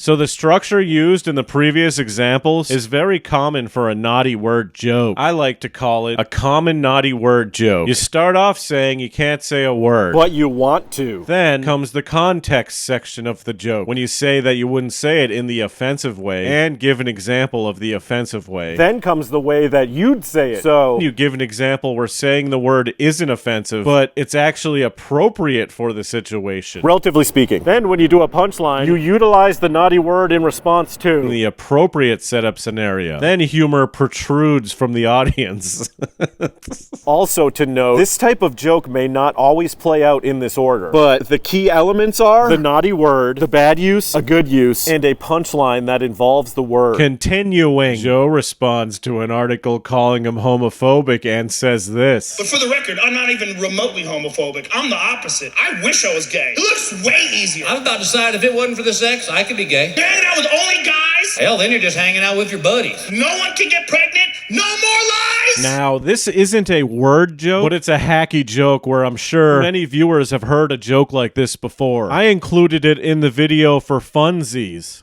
So the structure used in the previous examples is very common for a naughty word joke. I like to call it a common naughty word joke. You start off saying you can't say a word, but you want to. Then comes the context section of the joke, when you say that you wouldn't say it in the offensive way and give an example of the offensive way. Then comes the way that you'd say it. So you give an example where saying the word isn't offensive, but it's actually appropriate for the situation, relatively speaking. Then when you do a punchline, you utilize the naughty word in response to the appropriate setup scenario. Then humor protrudes from the audience. Also to note, this type of joke may not always play out in this order, but the key elements are the naughty word, the bad use, a good use, and a punchline that involves the word. Continuing, Joe responds to an article calling him homophobic and says this. But for the record, I'm not even remotely homophobic. I'm the opposite. I wish I was gay. It looks way easier. I'm about to decide if it wasn't for the sex, I could be gay. You're hanging out with only guys? Hell, then you're just hanging out with your buddies. No one can get pregnant? No more lies? Now, this isn't a word joke, but it's a hacky joke where I'm sure many viewers have heard a joke like this before. I included it in the video for funsies.